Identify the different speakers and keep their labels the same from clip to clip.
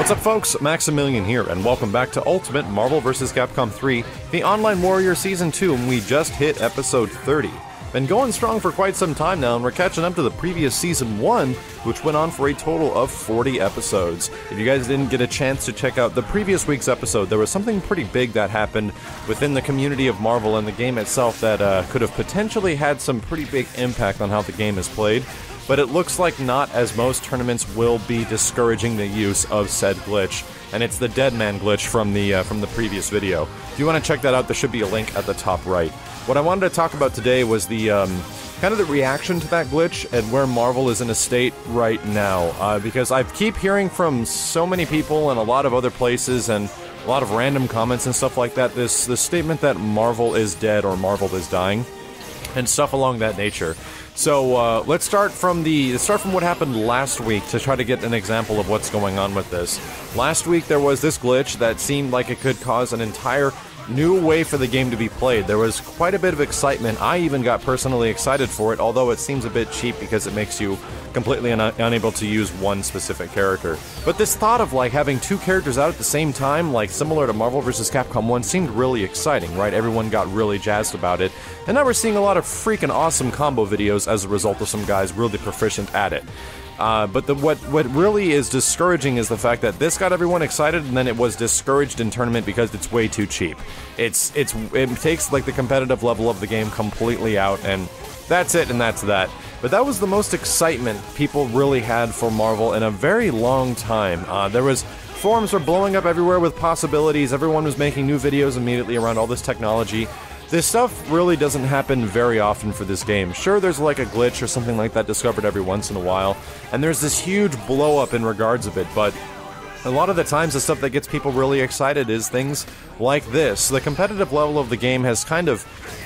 Speaker 1: What's up, folks? Maximilian here, and welcome back to Ultimate Marvel vs. Capcom 3, the Online Warrior Season 2, and we just hit episode 30. Been going strong for quite some time now, and we're catching up to the previous Season 1, which went on for a total of 40 episodes. If you guys didn't get a chance to check out the previous week's episode, there was something pretty big that happened within the community of Marvel and the game itself that could have potentially had some pretty big impact on how the game is played. But it looks like not, as most tournaments will be discouraging the use of said glitch, and it's the Dead Man glitch from the previous video. If you want to check that out, there should be a link at the top right. What I wanted to talk about today was the kind of the reaction to that glitch and where Marvel is in a state right now, because I keep hearing from so many people and a lot of other places and a lot of random comments and stuff like that, this statement that Marvel is dead or Marvel is dying, and stuff along that nature. So let's start from what happened last week to try to get an example of what's going on with this. Last week there was this glitch that seemed like it could cause an entire new way for the game to be played. There was quite a bit of excitement. I even got personally excited for it, although it seems a bit cheap because it makes you completely unable to use one specific character. But this thought of like having two characters out at the same time, like similar to Marvel vs. Capcom 1, seemed really exciting, right? Everyone got really jazzed about it. And now we're seeing a lot of freaking awesome combo videos as a result of some guys really proficient at it. But what really is discouraging is the fact that this got everyone excited, and then it was discouraged in tournament because it's way too cheap. It takes like the competitive level of the game completely out, and that's it, and that's that. But that was the most excitement people really had for Marvel in a very long time. Forums were blowing up everywhere with possibilities. Everyone was making new videos immediately around all this technology. This stuff really doesn't happen very often for this game. Sure, there's like a glitch or something like that discovered every once in a while, and there's this huge blow-up in regards of it, but a lot of the times the stuff that gets people really excited is things like this. The competitive level of the game has kind of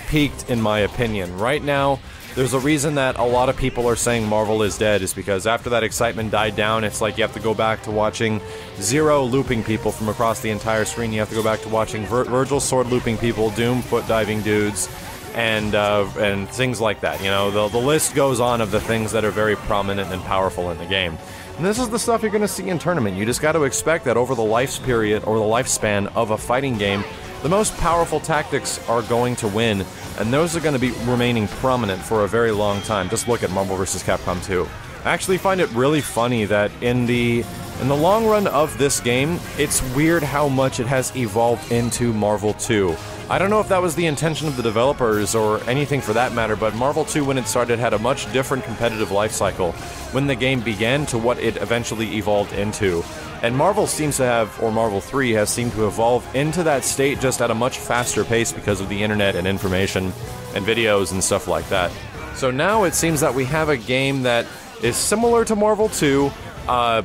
Speaker 1: peaked, in my opinion. Right now, there's a reason that a lot of people are saying Marvel is dead, is because after that excitement died down, it's like you have to go back to watching Zero looping people from across the entire screen. You have to go back to watching Virgil sword looping people, Doom foot diving dudes, and things like that. You know, the list goes on of the things that are very prominent and powerful in the game. And this is the stuff you're going to see in tournament. You just got to expect that over the lifespan of a fighting game, the most powerful tactics are going to win, and those are going to be remaining prominent for a very long time. Just look at Marvel vs. Capcom 2. I actually find it really funny that in the long run of this game, it's weird how much it has evolved into Marvel 2. I don't know if that was the intention of the developers or anything for that matter, but Marvel 2, when it started, had a much different competitive life cycle when the game began to what it eventually evolved into. And Marvel 3 has seemed to evolve into that state just at a much faster pace because of the internet and information and videos and stuff like that. So now it seems that we have a game that is similar to Marvel 2,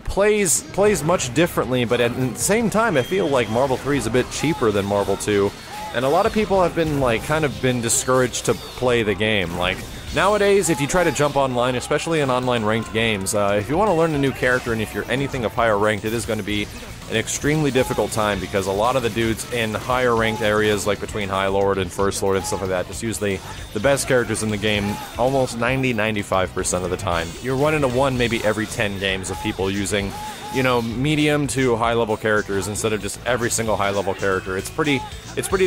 Speaker 1: plays much differently, but at the same time I feel like Marvel 3 is a bit cheaper than Marvel 2. And a lot of people have been kind of discouraged to play the game. Like, nowadays, if you try to jump online, especially in online ranked games, if you want to learn a new character and if you're anything of higher ranked, it is going to be an extremely difficult time because a lot of the dudes in higher ranked areas, like between High Lord and First Lord and stuff like that, just use the best characters in the game almost 90-95% of the time. You're 1 in 1 maybe every 10 games of people using, you know, medium to high level characters instead of just every single high level character. It's pretty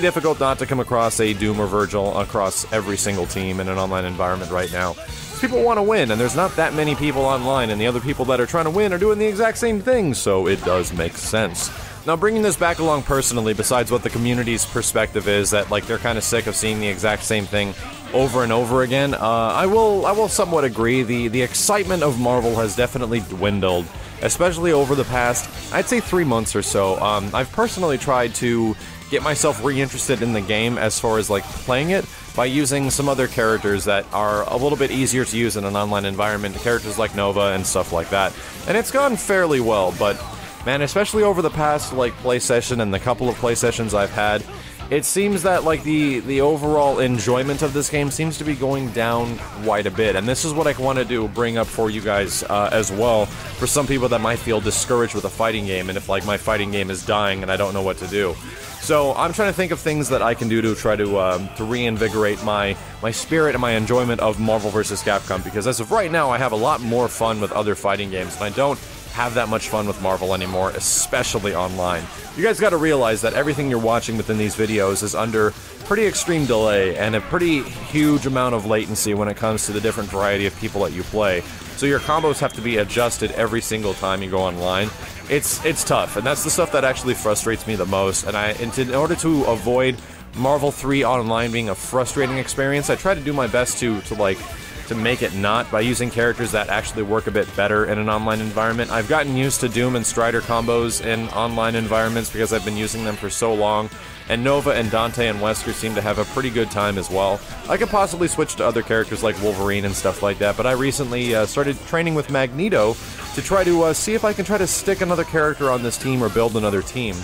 Speaker 1: difficult not to come across a Doom or Virgil across every single team in an online environment right now. People want to win, and there's not that many people online, and the other people that are trying to win are doing the exact same thing, so it does make sense. Now, bringing this back along personally, besides what the community's perspective is, that like they're kind of sick of seeing the exact same thing over and over again, I will somewhat agree. The excitement of Marvel has definitely dwindled, especially over the past, I'd say 3 months or so. I've personally tried to get myself reinterested in the game as far as like playing it by using some other characters that are a little bit easier to use in an online environment, characters like Nova and stuff like that. And it's gone fairly well, but man, especially over the past like play session and the couple of play sessions I've had, it seems that like the overall enjoyment of this game seems to be going down quite a bit, and this is what I wanted to bring up for you guys as well, for some people that might feel discouraged with a fighting game, and if like my fighting game is dying and I don't know what to do. So I'm trying to think of things that I can do to try to reinvigorate my spirit and my enjoyment of Marvel vs. Capcom, because as of right now I have a lot more fun with other fighting games, and I don't have that much fun with Marvel anymore, especially online. You guys got to realize that everything you're watching within these videos is under pretty extreme delay and a pretty huge amount of latency when it comes to the different variety of people that you play. So your combos have to be adjusted every single time you go online. It's tough, and that's the stuff that actually frustrates me the most. And in order to avoid Marvel 3 online being a frustrating experience, I try to do my best to make it not by using characters that actually work a bit better in an online environment. I've gotten used to Doom and Strider combos in online environments because I've been using them for so long, and Nova and Dante and Wesker seem to have a pretty good time as well. I could possibly switch to other characters like Wolverine and stuff like that, but I recently started training with Magneto to try to see if I can try to stick another character on this team or build another team.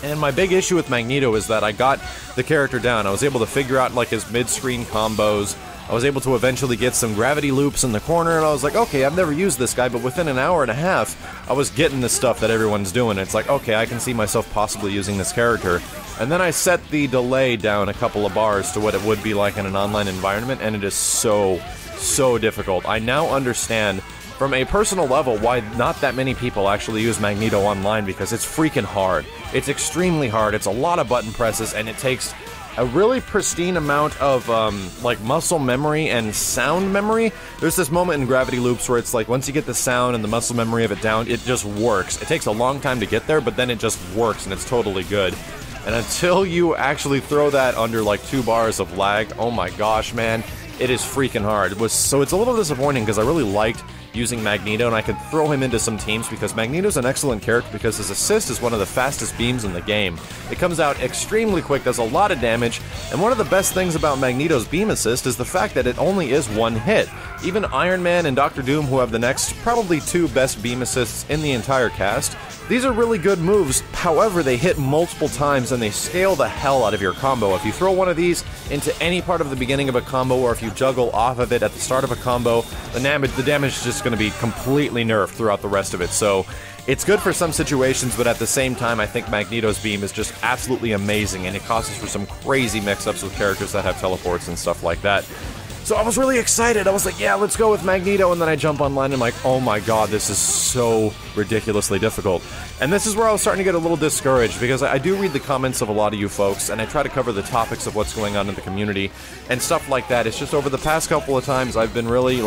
Speaker 1: And my big issue with Magneto is that I got the character down. I was able to figure out like his mid-screen combos. I was able to eventually get some gravity loops in the corner, and I was like, okay, I've never used this guy, but within an hour and a half, I was getting the stuff that everyone's doing. It's like, okay, I can see myself possibly using this character. And then I set the delay down a couple of bars to what it would be like in an online environment, and it is so difficult. I now understand from a personal level why not that many people actually use Magneto online, because it's freaking hard. It's extremely hard. It's a lot of button presses, and it takes a really pristine amount of, like, muscle memory and sound memory. There's this moment in Gravity Loops where it's like, once you get the sound and the muscle memory of it down, it just works. It takes a long time to get there, but then it just works, and it's totally good. And until you actually throw that under, like, 2 bars of lag, oh my gosh, man, it is freaking hard. So it's a little disappointing, because I really liked using Magneto, and I could throw him into some teams because Magneto's an excellent character because his assist is one of the fastest beams in the game. It comes out extremely quick, does a lot of damage, and one of the best things about Magneto's beam assist is the fact that it only is 1 hit. Even Iron Man and Dr. Doom, who have the next probably 2 best beam assists in the entire cast, these are really good moves. However, they hit multiple times and they scale the hell out of your combo. If you throw one of these into any part of the beginning of a combo, or if you juggle off of it at the start of a combo, the damage is just going to be completely nerfed throughout the rest of it. So it's good for some situations, but at the same time, I think Magneto's beam is just absolutely amazing, and it causes for some crazy mix-ups with characters that have teleports and stuff like that. So I was really excited. I was like, yeah, let's go with Magneto, and then I jump online and I'm like, oh my god, this is so ridiculously difficult. And this is where I was starting to get a little discouraged, because I do read the comments of a lot of you folks, and I try to cover the topics of what's going on in the community and stuff like that. It's just over the past couple of times I've been really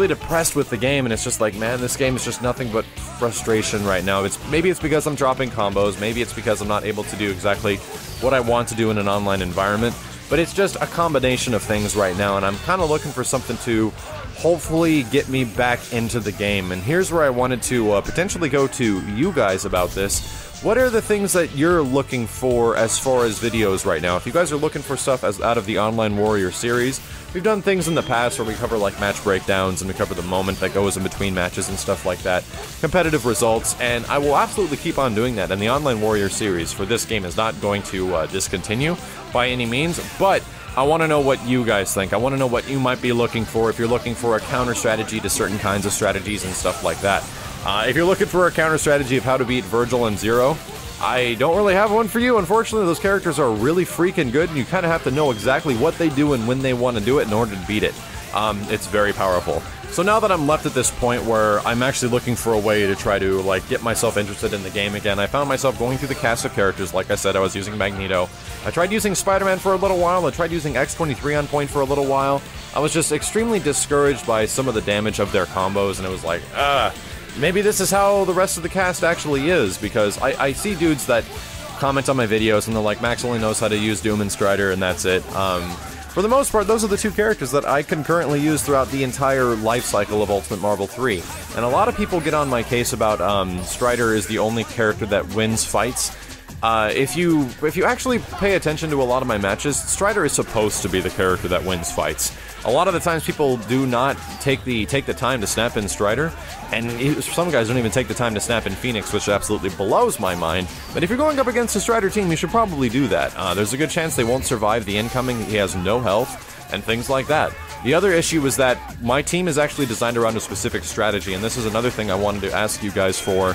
Speaker 1: depressed with the game, and it's just like, man, this game is just nothing but frustration right now. Maybe it's because I'm dropping combos, maybe it's because I'm not able to do exactly what I want to do in an online environment, but it's just a combination of things right now, and I'm kind of looking for something to hopefully get me back into the game. And here's where I wanted to potentially go to you guys about this. What are the things that you're looking for as far as videos right now? If you guys are looking for stuff out of the Online Warrior series, we've done things in the past where we cover like match breakdowns and we cover the moment that goes in between matches and stuff like that, competitive results, and I will absolutely keep on doing that. And the Online Warrior series for this game is not going to discontinue by any means, but I want to know what you guys think. I want to know what you might be looking for if you're looking for a counter strategy to certain kinds of strategies and stuff like that. If you're looking for a counter strategy of how to beat Virgil and Zero, I don't really have one for you. Unfortunately, those characters are really freaking good, and you kind of have to know exactly what they do and when they want to do it in order to beat it. It's very powerful. So now that I'm left at this point where I'm actually looking for a way to try to like get myself interested in the game again, I found myself going through the cast of characters. Like I said, I was using Magneto. I tried using Spider-Man for a little while. I tried using X-23 on point for a little while. I was just extremely discouraged by some of the damage of their combos, and it was like, maybe this is how the rest of the cast actually is, because I see dudes that comment on my videos and they're like, Max only knows how to use Doom and Strider and that's it. For the most part, those are the 2 characters that I concurrently use throughout the entire life cycle of Ultimate Marvel 3. And a lot of people get on my case about Strider is the only character that wins fights. If you actually pay attention to a lot of my matches, Strider is supposed to be the character that wins fights. A lot of the times people do not take the time to snap in Strider, and some guys don't even take the time to snap in Phoenix, which absolutely blows my mind. But if you're going up against a Strider team, you should probably do that. There's a good chance they won't survive the incoming, he has no health, and things like that. The other issue is that my team is actually designed around a specific strategy, and this is another thing I wanted to ask you guys for.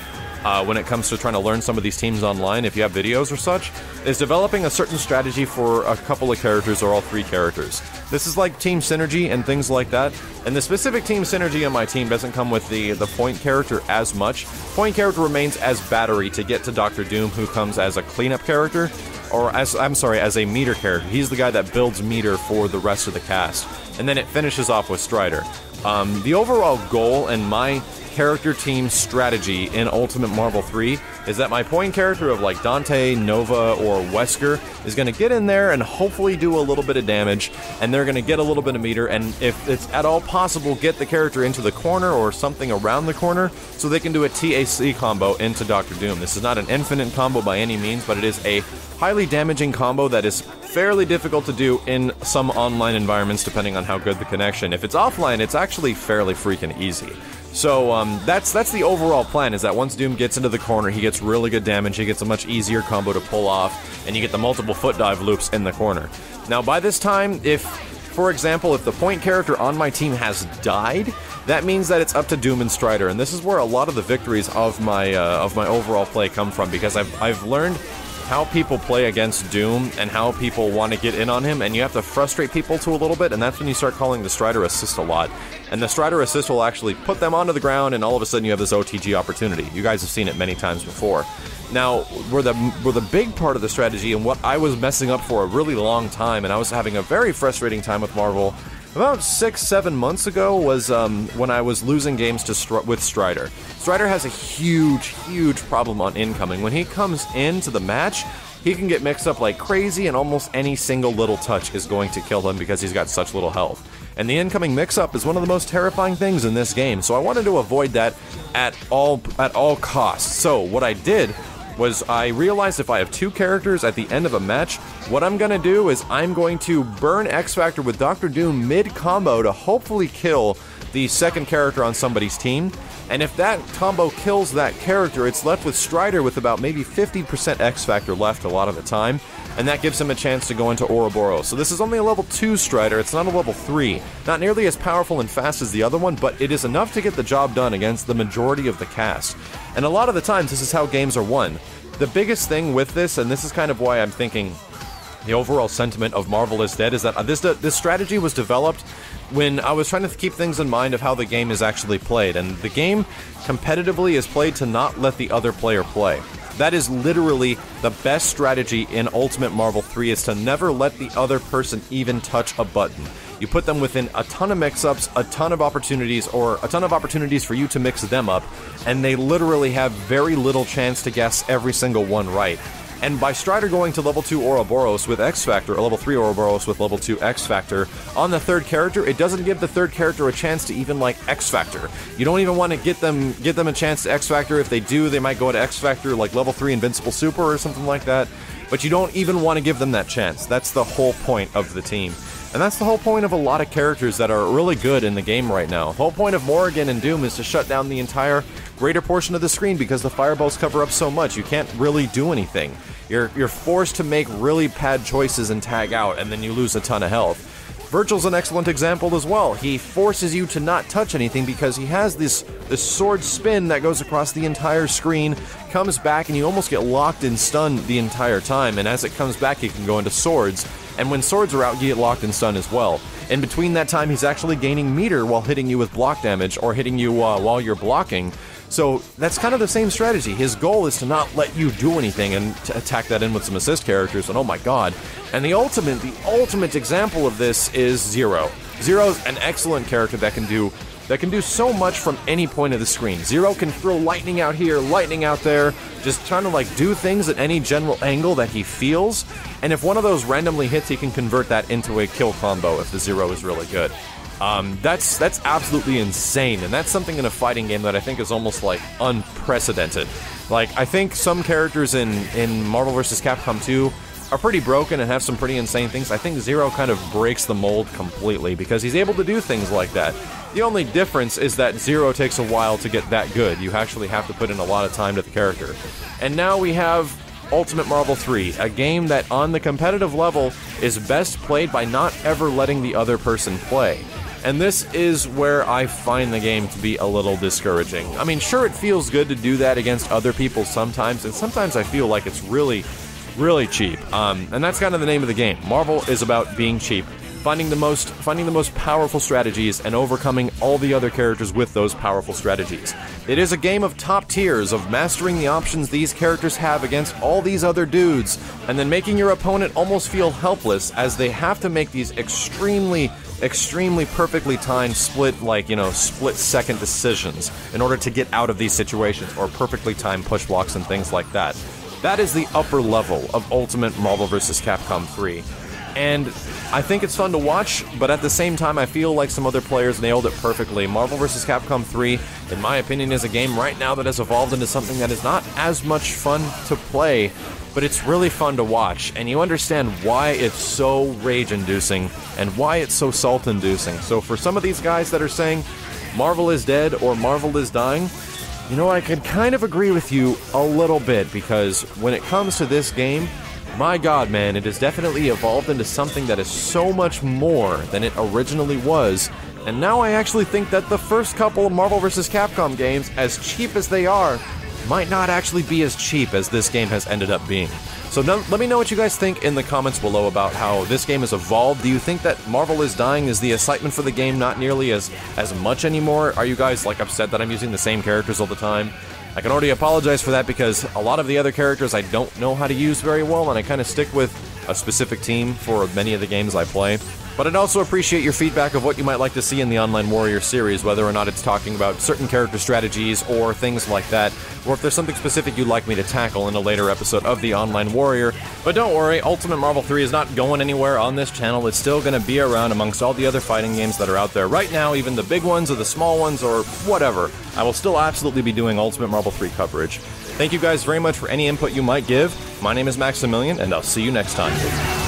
Speaker 1: when it comes to trying to learn some of these teams online, if you have videos or such, is developing a certain strategy for a couple of characters or all 3 characters. This is like team synergy and things like that, and the specific team synergy on my team doesn't come with the point character as much. Point character remains as battery to get to Dr. Doom, who comes as a cleanup character, or as a meter character. He's the guy that builds meter for the rest of the cast, and then it finishes off with Strider. The overall goal and my character team strategy in Ultimate Marvel 3 is that my point character of like Dante, Nova, or Wesker is going to get in there and hopefully do a little bit of damage, and they're going to get a little bit of meter, and if it's at all possible, get the character into the corner or something around the corner so they can do a TAC combo into Dr. Doom. This is not an infinite combo by any means, but it is a highly damaging combo that is fairly difficult to do in some online environments depending on how good the connection. If it's offline, it's actually fairly freaking easy. So that's the overall plan, is that once Doom gets into the corner, he gets really good damage, he gets a much easier combo to pull off, and you get the multiple foot dive loops in the corner. Now by this time, if, for example, if the point character on my team has died, that means that it's up to Doom and Strider, and this is where a lot of the victories of my overall play come from, because I've learned how people play against Doom and how people want to get in on him, and you have to frustrate people to a little bit, and that's when you start calling the Strider assist a lot. And the Strider assist will actually put them onto the ground, and all of a sudden you have this OTG opportunity. You guys have seen it many times before. Now, where the big part of the strategy, and what I was messing up for a really long time, and I was having a very frustrating time with Marvel about 6-7 months ago, was when I was losing games with Strider. Strider has a huge problem on incoming. When he comes into the match, he can get mixed up like crazy, and almost any single little touch is going to kill him because he's got such little health. And the incoming mix-up is one of the most terrifying things in this game, so I wanted to avoid that at all costs. So what I did was I realized if I have 2 characters at the end of a match, what I'm going to do is I'm going to burn X Factor with Dr. Doom mid-combo to hopefully kill the second character on somebody's team. And if that combo kills that character, it's left with Strider with about maybe 50% X Factor left a lot of the time, and that gives him a chance to go into Ouroboros. So this is only a level 2 Strider, it's not a level 3. Not nearly as powerful and fast as the other one, but it is enough to get the job done against the majority of the cast. And a lot of the times, this is how games are won. The biggest thing with this, and this is kind of why I'm thinking the overall sentiment of Marvel is dead, is that this strategy was developed when I was trying to keep things in mind of how the game is actually played, and the game competitively is played to not let the other player play. That is literally the best strategy in Ultimate Marvel 3, is to never let the other person even touch a button. You put them within a ton of mix-ups, a ton of opportunities for you to mix them up, and they literally have very little chance to guess every single one right. And by Strider going to level 2 Ouroboros with X Factor, or level 3 Ouroboros with level 2 X Factor, on the third character, it doesn't give the third character a chance to even, like, X Factor. You don't even want to get them a chance to X Factor. If they do, they might go to X Factor, like level 3 Invincible Super or something like that. But you don't even want to give them that chance. That's the whole point of the team. And that's the whole point of a lot of characters that are really good in the game right now. The whole point of Morrigan and Doom is to shut down the entire greater portion of the screen because the fireballs cover up so much. You can't really do anything. You're forced to make really bad choices and tag out, and then you lose a ton of health. Virgil's an excellent example as well. He forces you to not touch anything because he has this sword spin that goes across the entire screen, comes back, and you almost get locked and stunned the entire time, and as it comes back, he can go into swords. And when swords are out, you get locked and stunned as well. In between that time, he's actually gaining meter while hitting you with block damage, or hitting you while you're blocking. So that's kind of the same strategy. His goal is to not let you do anything and to attack that in with some assist characters, and oh my god. And the ultimate example of this is Zero. Zero's an excellent character that can do so much from any point of the screen. Zero can throw lightning out here, lightning out there, just trying to like do things at any general angle that he feels, and if one of those randomly hits, he can convert that into a kill combo if the Zero is really good. That's absolutely insane, and that's something in a fighting game that I think is almost like unprecedented. Like, I think some characters in Marvel vs. Capcom 2 are pretty broken and have some pretty insane things. I think Zero kind of breaks the mold completely because he's able to do things like that. The only difference is that Zero takes a while to get that good. You actually have to put in a lot of time to the character. And now we have Ultimate Marvel 3, a game that on the competitive level is best played by not ever letting the other person play. And this is where I find the game to be a little discouraging. I mean, sure, it feels good to do that against other people sometimes, and sometimes I feel like it's really cheap. And that's kind of the name of the game. Marvel is about being cheap, finding the most powerful strategies and overcoming all the other characters with those powerful strategies. It is a game of top tiers, of mastering the options these characters have against all these other dudes, and then making your opponent almost feel helpless as they have to make these extremely perfectly timed split-second decisions in order to get out of these situations, or perfectly timed push blocks and things like that. That is the upper level of Ultimate Marvel vs. Capcom 3. And I think it's fun to watch, but at the same time, I feel like some other players nailed it perfectly. Marvel vs. Capcom 3, in my opinion, is a game right now that has evolved into something that is not as much fun to play, but it's really fun to watch, and you understand why it's so rage-inducing, and why it's so salt-inducing. So for some of these guys that are saying, Marvel is dead, or Marvel is dying, you know, I can kind of agree with you a little bit, because when it comes to this game, my god, man, it has definitely evolved into something that is so much more than it originally was, and now I actually think that the first couple of Marvel vs. Capcom games, as cheap as they are, might not actually be as cheap as this game has ended up being. So let me know what you guys think in the comments below about how this game has evolved. Do you think that Marvel is dying? Is the excitement for the game not nearly as much anymore? Are you guys, like, upset that I'm using the same characters all the time? I can already apologize for that because a lot of the other characters I don't know how to use very well, and I kind of stick with a specific team for many of the games I play. But I'd also appreciate your feedback of what you might like to see in the Online Warrior series, whether or not it's talking about certain character strategies or things like that, or if there's something specific you'd like me to tackle in a later episode of the Online Warrior. But don't worry, Ultimate Marvel 3 is not going anywhere on this channel. It's still going to be around amongst all the other fighting games that are out there right now, even the big ones or the small ones or whatever. I will still absolutely be doing Ultimate Marvel 3 coverage. Thank you guys very much for any input you might give. My name is Maximilian, and I'll see you next time.